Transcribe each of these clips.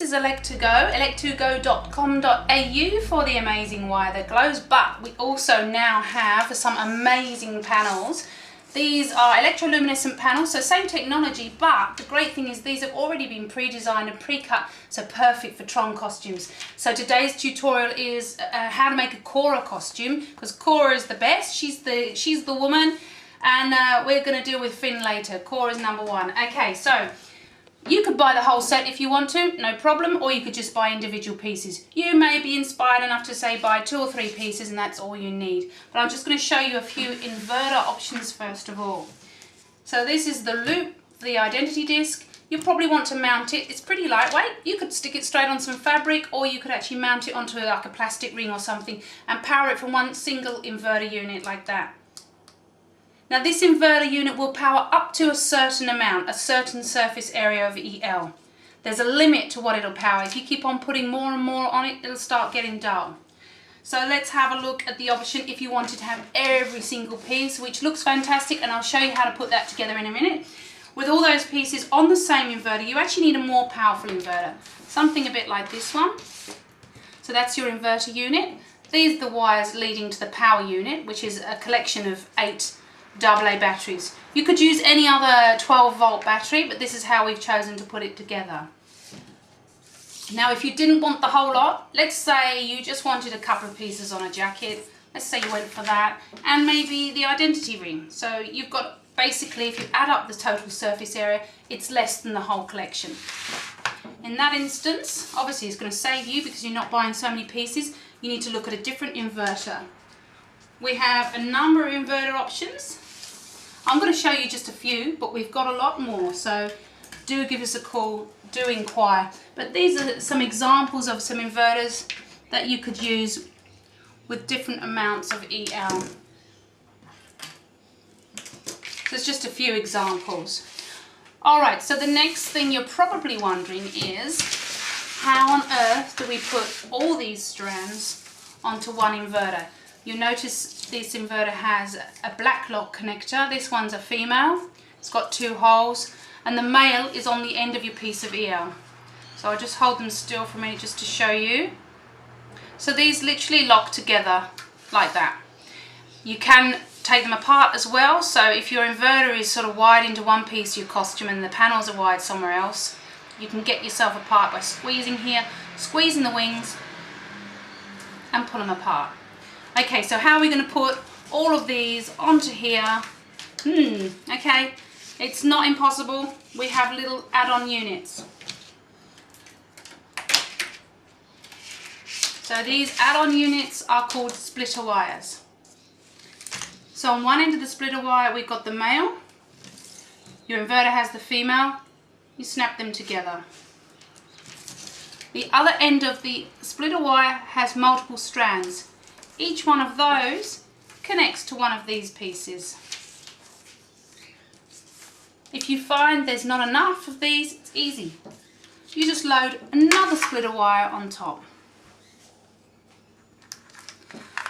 This is electoluminescent.com.au for the amazing wire that glows, but we also now have some amazing panels. These are electroluminescent panels, so same technology, but the great thing is these have already been pre-designed and pre-cut, so perfect for Tron costumes. So today's tutorial is how to make a Quorra costume, because Quorra is the best. She's the woman, and we're going to deal with Finn later. Quorra is number one. Okay, so you could buy the whole set if you want to, no problem, or you could just buy individual pieces. You may be inspired enough to say buy 2 or 3 pieces and that's all you need. But I'm just going to show you a few inverter options first of all. So this is the loop, the identity disc. You probably want to mount it. It's pretty lightweight. You could stick it straight on some fabric, or you could actually mount it onto like a plastic ring or something and power it from one single inverter unit like that. Now this inverter unit will power up to a certain amount, a certain surface area of EL. There's a limit to what it'll power. If you keep on putting more and more on it, it'll start getting dull. So let's have a look at the option if you wanted to have every single piece, which looks fantastic, and I'll show you how to put that together in a minute. With all those pieces on the same inverter, you actually need a more powerful inverter. Something a bit like this one. So that's your inverter unit. These are the wires leading to the power unit, which is a collection of 8 AA batteries. You could use any other 12-volt battery, but this is how we've chosen to put it together. Now if you didn't want the whole lot, let's say you just wanted a couple of pieces on a jacket, let's say you went for that, and maybe the identity ring. So you've got, basically, if you add up the total surface area, it's less than the whole collection. In that instance, obviously it's going to save you because you're not buying so many pieces. You need to look at a different inverter. We have a number of inverter options. I'm going to show you just a few, but we've got a lot more, so do give us a call, do inquire. But these are some examples of some inverters that you could use with different amounts of EL. There's just a few examples. Alright, so the next thing you're probably wondering is, how on earth do we put all these strands onto one inverter? You'll notice this inverter has a black lock connector. This one's a female. It's got 2 holes, and the male is on the end of your piece of EL. So I'll just hold them still for a minute just to show you. So these literally lock together like that. You can take them apart as well. So if your inverter is sort of wired into one piece of your costume and the panels are wired somewhere else, you can get yourself apart by squeezing here, squeezing the wings, and pull them apart. Okay, so how are we going to put all of these onto here? Okay, it's not impossible. We have little add-on units. So these add-on units are called splitter wires. So on one end of the splitter wire we've got the male. Your inverter has the female. You snap them together. The other end of the splitter wire has multiple strands. Each one of those connects to one of these pieces. If you find there's not enough of these, it's easy. You just load another splitter wire on top.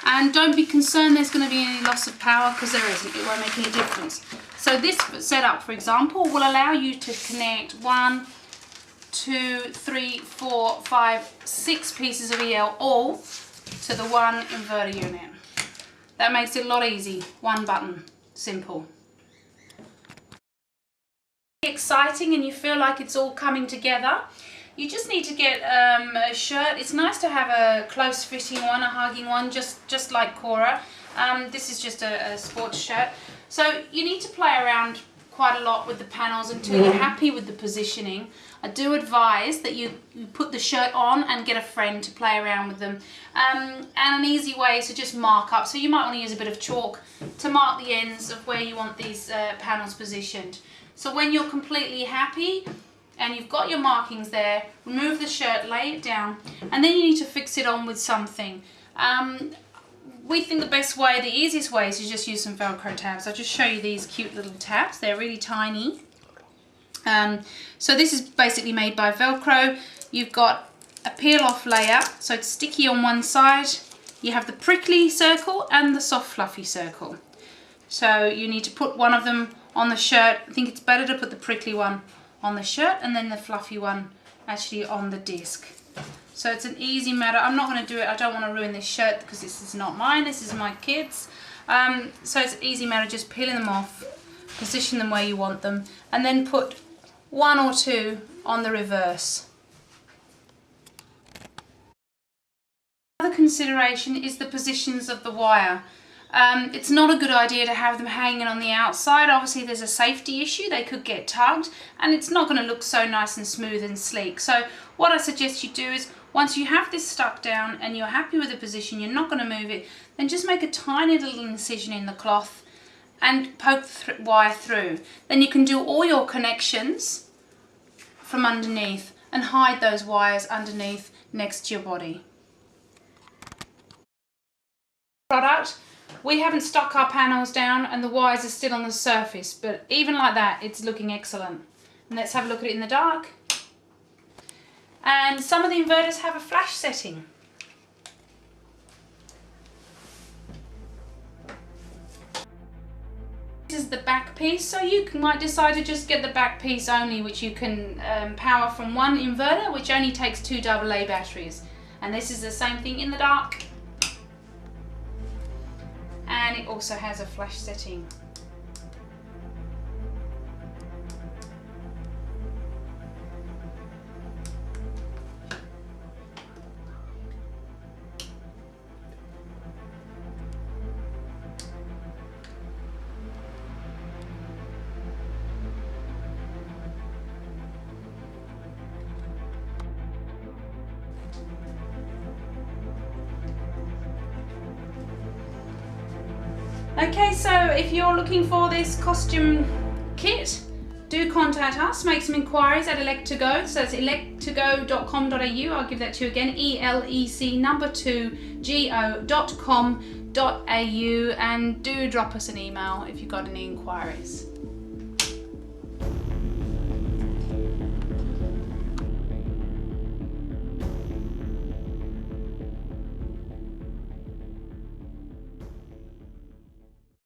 And don't be concerned there's going to be any loss of power, because there isn't. It won't make any difference. So this setup, for example, will allow you to connect 1, 2, 3, 4, 5, 6 pieces of EL all to the one inverter unit. That makes it a lot easy. One button. Simple. Exciting, and you feel like it's all coming together. You just need to get a shirt. It's nice to have a close fitting one, a hugging one, just like Quorra. This is just a sports shirt. So you need to play around quite a lot with the panels until you're happy with the positioning. I do advise that you put the shirt on and get a friend to play around with them. And an easy way is to just mark up. So you might want to use a bit of chalk to mark the ends of where you want these panels positioned. So when you're completely happy and you've got your markings there, remove the shirt, lay it down, and then you need to fix it on with something. We think the best way, the easiest way, is to just use some Velcro tabs. I'll just show you these cute little tabs. They're really tiny. So this is basically made by Velcro. You've got a peel-off layer, so it's sticky on one side. You have the prickly circle and the soft fluffy circle. So you need to put one of them on the shirt. I think it's better to put the prickly one on the shirt and then the fluffy one actually on the disc. So it's an easy matter. I'm not going to do it. I don't want to ruin this shirt because this is not mine. This is my kids. So it's an easy matter, just peeling them off, position them where you want them, and then put 1 or 2 on the reverse. Another consideration is the positions of the wire. It's not a good idea to have them hanging on the outside. Obviously there's a safety issue, they could get tugged, and it's not going to look so nice and smooth and sleek. So what I suggest you do is, once you have this stuck down and you're happy with the position, you're not going to move it, then just make a tiny little incision in the cloth and poke the wire through. Then you can do all your connections from underneath and hide those wires underneath next to your body. Product, we haven't stuck our panels down and the wires are still on the surface, but even like that it's looking excellent. And let's have a look at it in the dark. And some of the inverters have a flash setting. This is the back piece, so you might decide to just get the back piece only, which you can power from one inverter, which only takes 2 AA batteries. And this is the same thing in the dark. And it also has a flash setting. Okay, so if you're looking for this costume kit, do contact us, make some inquiries at Elec2Go, so it's elec2go.com.au, I'll give that to you again, ELEC2go.com.au, and do drop us an email if you've got any inquiries.